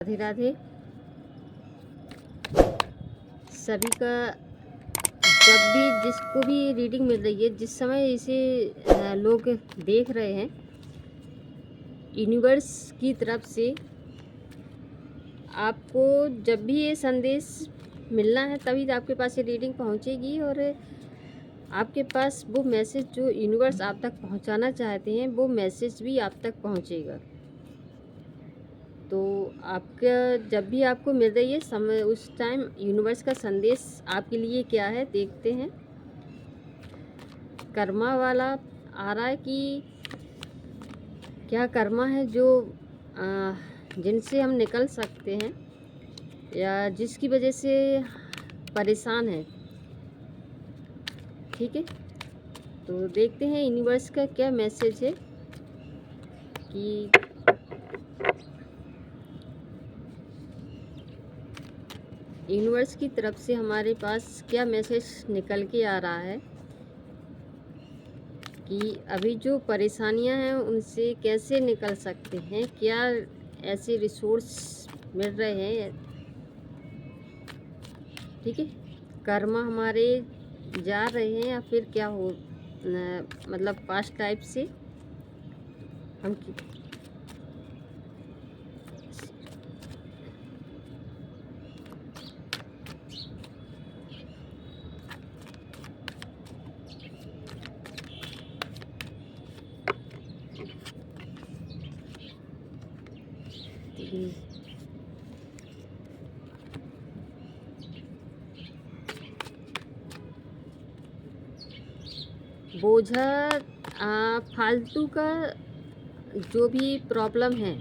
राधे राधे सभी का। जब भी जिसको भी रीडिंग मिल रही है, जिस समय इसे लोग देख रहे हैं, यूनिवर्स की तरफ से आपको जब भी ये संदेश मिलना है तभी आपके पास ये रीडिंग पहुंचेगी और आपके पास वो मैसेज जो यूनिवर्स आप तक पहुंचाना चाहते हैं वो मैसेज भी आप तक पहुंचेगा। तो आपका जब भी आपको मिल रही है समय, उस टाइम यूनिवर्स का संदेश आपके लिए क्या है देखते हैं। कर्मा वाला आ रहा है कि क्या कर्मा है जो जिनसे हम निकल सकते हैं या जिसकी वजह से परेशान है। ठीक है, तो देखते हैं यूनिवर्स का क्या मैसेज है कि यूनिवर्स की तरफ से हमारे पास क्या मैसेज निकल के आ रहा है कि अभी जो परेशानियां हैं उनसे कैसे निकल सकते हैं, क्या ऐसे रिसोर्स मिल रहे हैं। ठीक है, कर्मा हमारे जा रहे हैं या फिर क्या हो मतलब पास्ट टाइप से हम बोझा फालतू का जो भी प्रॉब्लम है,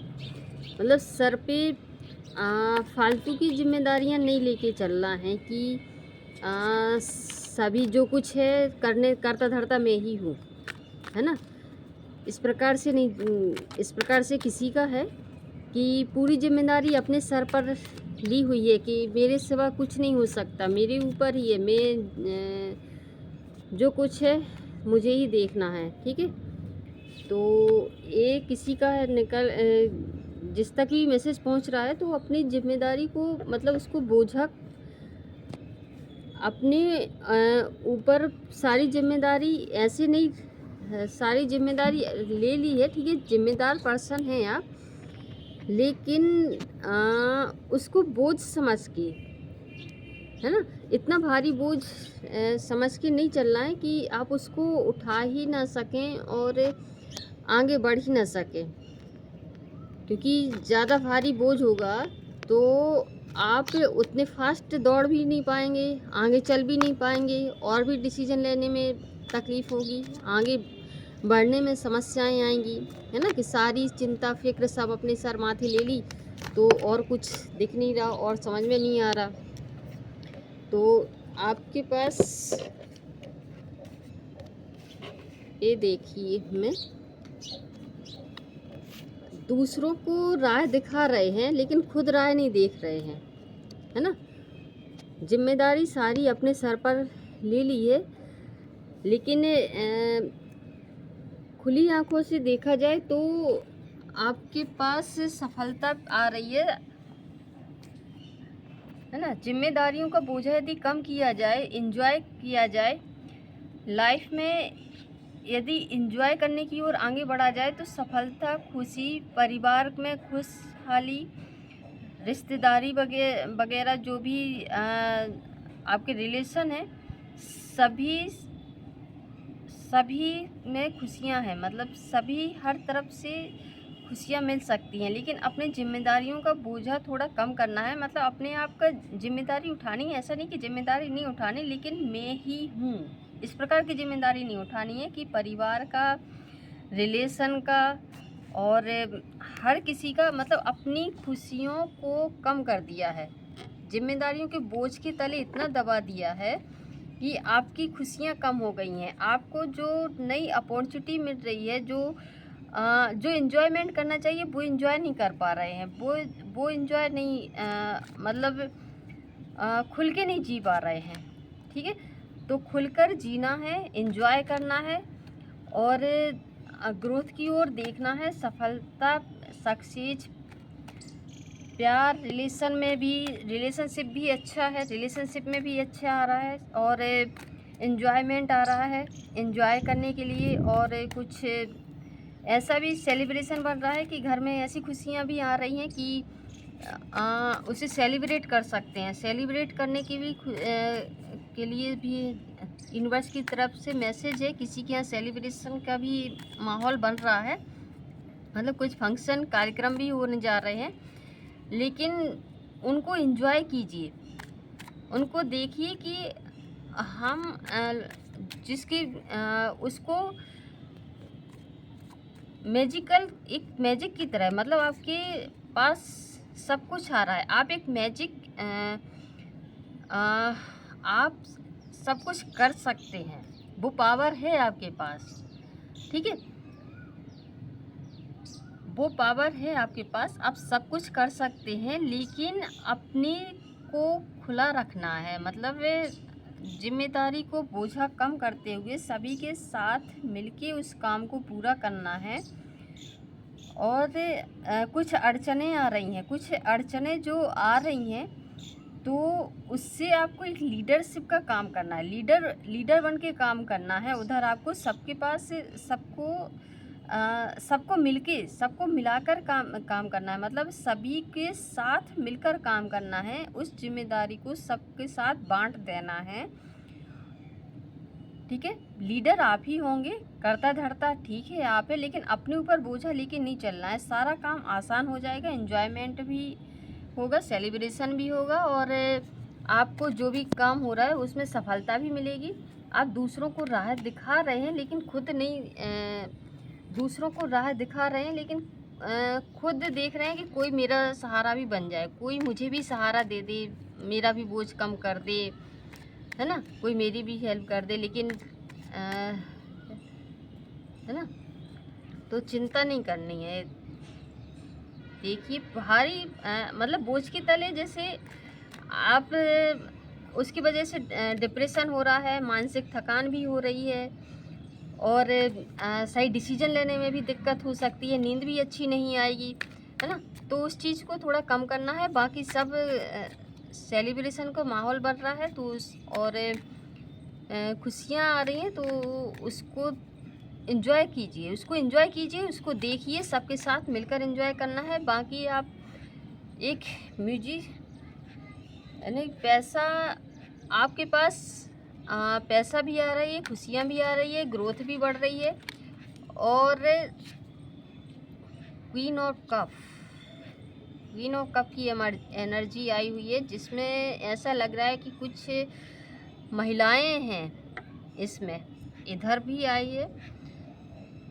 मतलब सर पे फालतू की जिम्मेदारियां नहीं लेके चलना है कि सभी जो कुछ है करता धरता मैं ही हूँ, है ना। इस प्रकार से नहीं, इस प्रकार से किसी का है कि पूरी जिम्मेदारी अपने सर पर ली हुई है कि मेरे सिवा कुछ नहीं हो सकता, मेरे ऊपर ही है, मैं जो कुछ है मुझे ही देखना है। ठीक है, तो ये किसी का निकल जिस तक भी मैसेज पहुंच रहा है तो अपनी जिम्मेदारी को, मतलब उसको बोझा अपने ऊपर सारी जिम्मेदारी ऐसे नहीं, सारी जिम्मेदारी ले ली है। ठीक है, जिम्मेदार पर्सन हैं आप, लेकिन उसको बोझ समझ के, है ना, इतना भारी बोझ समझ के नहीं चलना है कि आप उसको उठा ही ना सकें और आगे बढ़ ही ना सकें। क्योंकि ज़्यादा भारी बोझ होगा तो आप उतने फास्ट दौड़ भी नहीं पाएंगे, आगे चल भी नहीं पाएंगे और भी डिसीजन लेने में तकलीफ़ होगी, आगे बढ़ने में समस्याएं आएंगी, है ना। कि सारी चिंता फिक्र सब अपने सर माथे ले ली तो और कुछ दिख नहीं रहा और समझ में नहीं आ रहा। तो आपके पास ये देखिए, मैं दूसरों को राह दिखा रहे हैं लेकिन खुद राह नहीं देख रहे हैं, है ना। जिम्मेदारी सारी अपने सर पर ले ली है, लेकिन खुली आंखों से देखा जाए तो आपके पास सफलता आ रही है ना। जिम्मेदारियों का बोझा यदि कम किया जाए, एंजॉय किया जाए लाइफ में, यदि एंजॉय करने की ओर आगे बढ़ा जाए तो सफलता, खुशी, परिवार में खुशहाली, रिश्तेदारी वगैरह जो भी आपके रिलेशन है, सभी सभी में खुशियां हैं, मतलब सभी हर तरफ से खुशियां मिल सकती हैं। लेकिन अपनी जिम्मेदारियों का बोझा थोड़ा कम करना है, मतलब अपने आप का जिम्मेदारी उठानी है। ऐसा नहीं कि जिम्मेदारी नहीं उठानी लेकिन मैं ही हूँ, इस प्रकार की जिम्मेदारी नहीं उठानी है कि परिवार का, रिलेशन का और हर किसी का, मतलब अपनी खुशियों को कम कर दिया है। जिम्मेदारियों के बोझ के तले इतना दबा दिया है कि आपकी खुशियाँ कम हो गई हैं। आपको जो नई अपॉर्चुनिटी मिल रही है, जो एंजॉयमेंट करना चाहिए वो एंजॉय नहीं कर पा रहे हैं, वो एंजॉय नहीं, मतलब खुल के नहीं जी पा रहे हैं। ठीक है, तो खुलकर जीना है, एंजॉय करना है और ग्रोथ की ओर देखना है, सफलता, सक्सेस प्यार रिलेशनशिप भी अच्छा है, रिलेशनशिप में भी अच्छा आ रहा है और एन्जॉयमेंट आ रहा है एन्जॉय करने के लिए। और कुछ ऐसा भी सेलिब्रेशन बन रहा है कि घर में ऐसी खुशियाँ भी आ रही हैं कि उसे सेलिब्रेट कर सकते हैं। सेलिब्रेट करने की भी के लिए भी यूनिवर्स की तरफ से मैसेज है। किसी के यहाँ सेलिब्रेशन का भी माहौल बन रहा है, मतलब कुछ फंक्शन कार्यक्रम भी होने जा रहे हैं, लेकिन उनको एंजॉय कीजिए, उनको देखिए कि हम जिसकी उसको एक मैजिक की तरह, मतलब आपके पास सब कुछ आ रहा है, आप एक मैजिक आप सब कुछ कर सकते हैं, वो पावर है आपके पास। ठीक है, वो पावर है आपके पास, आप सब कुछ कर सकते हैं, लेकिन अपने को खुला रखना है। मतलब जिम्मेदारी को बोझा कम करते हुए सभी के साथ मिलके उस काम को पूरा करना है। और कुछ अड़चनें आ रही हैं, कुछ अड़चनें जो आ रही हैं, तो उससे आपको एक लीडरशिप का काम करना है, लीडर बन के काम करना है। उधर आपको सबके पास सबको मिलाकर काम करना है, मतलब सभी के साथ मिलकर काम करना है। उस जिम्मेदारी को सबके साथ बांट देना है। ठीक है, लीडर आप ही होंगे, करता धरता ठीक है आप है, लेकिन अपने ऊपर बोझा लेके नहीं चलना है। सारा काम आसान हो जाएगा, एंजॉयमेंट भी होगा, सेलिब्रेशन भी होगा, और आपको जो भी काम हो रहा है उसमें सफलता भी मिलेगी। आप दूसरों को राह दिखा रहे हैं, लेकिन खुद नहीं दूसरों को राह दिखा रहे हैं, लेकिन खुद देख रहे हैं कि कोई मेरा सहारा भी बन जाए, कोई मुझे भी सहारा दे दे, मेरा भी बोझ कम कर दे, है ना, कोई मेरी भी हेल्प कर दे। लेकिन है ना, तो चिंता नहीं करनी है। देखिए भारी मतलब बोझ के तले जैसे आप उसकी वजह से डिप्रेशन हो रहा है, मानसिक थकान भी हो रही है, और सही डिसीजन लेने में भी दिक्कत हो सकती है, नींद भी अच्छी नहीं आएगी, है ना। तो उस चीज़ को थोड़ा कम करना है। बाकी सब सेलिब्रेशन का माहौल बन रहा है, तो और खुशियाँ आ रही हैं, तो उसको एंजॉय कीजिए, उसको देखिए, सबके साथ मिलकर एंजॉय करना है। बाकी आप एक यानी पैसा आपके पास पैसा भी आ रही है, खुशियाँ भी आ रही है, ग्रोथ भी बढ़ रही है। और क्वीन ऑफ कप की एनर्जी आई हुई है, जिसमें ऐसा लग रहा है कि कुछ महिलाएं हैं इसमें, इधर भी आई है।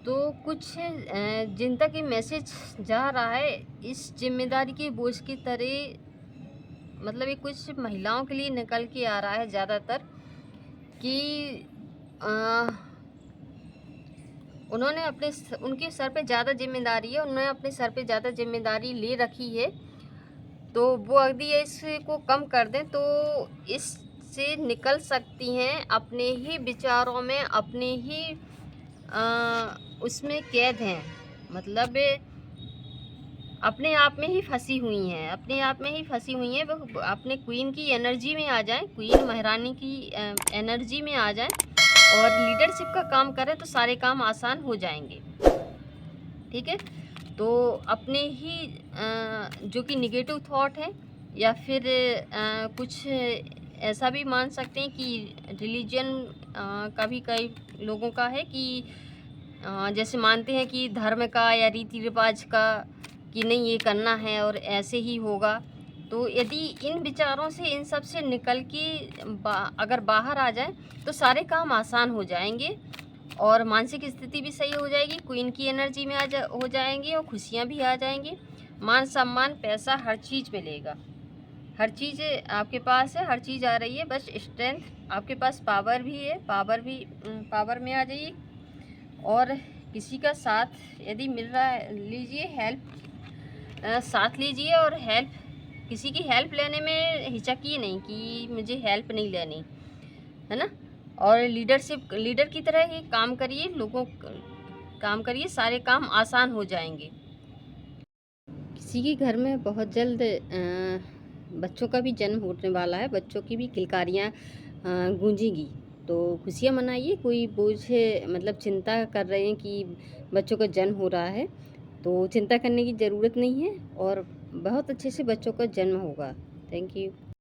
तो कुछ जिन तक ये मैसेज जा रहा है इस जिम्मेदारी के बोझ की तरह, मतलब ये कुछ महिलाओं के लिए निकल के आ रहा है ज़्यादातर, कि उन्होंने उनके सर पे ज़्यादा जिम्मेदारी है, उन्होंने अपने सर पे ज़्यादा जिम्मेदारी ले रखी है। तो वो यदि इसको कम कर दें तो इससे निकल सकती हैं, अपने ही विचारों में, अपने ही उसमें कैद हैं, मतलब अपने आप में ही फंसी हुई हैं, वो अपने क्वीन की एनर्जी में आ जाएं, क्वीन महारानी की एनर्जी में आ जाएं और लीडरशिप का काम करें, तो सारे काम आसान हो जाएंगे। ठीक है, तो अपने ही जो कि निगेटिव थॉट है, या फिर कुछ ऐसा भी मान सकते हैं कि रिलीजन का भी कई लोगों का है कि जैसे मानते हैं कि धर्म का या रीति रिवाज का, कि नहीं ये करना है और ऐसे ही होगा। तो यदि इन विचारों से, इन सब से निकल के अगर बाहर आ जाए, तो सारे काम आसान हो जाएंगे और मानसिक स्थिति भी सही हो जाएगी, क्वीन की एनर्जी में हो जाएंगे, और खुशियाँ भी आ जाएंगी, मान सम्मान पैसा हर चीज़ मिलेगा, हर चीज़ आपके पास है, हर चीज़ आ रही है। बस स्ट्रेंथ आपके पास, पावर भी है, पावर में आ जाइए। और किसी का साथ यदि मिल रहा है, लीजिए, साथ लीजिए, और किसी की हेल्प लेने में हिचकिए नहीं कि मुझे हेल्प नहीं लेनी, है ना। और लीडर की तरह ही काम करिए, सारे काम आसान हो जाएंगे। किसी के घर में बहुत जल्द बच्चों का भी जन्म होने वाला है, बच्चों की भी किलकारियाँ गूंजेंगी। तो खुशियाँ मनाइए, कोई बोझ मतलब चिंता कर रहे हैं कि बच्चों का जन्म हो रहा है, तो चिंता करने की ज़रूरत नहीं है और बहुत अच्छे से बच्चों का जन्म होगा। Thank you.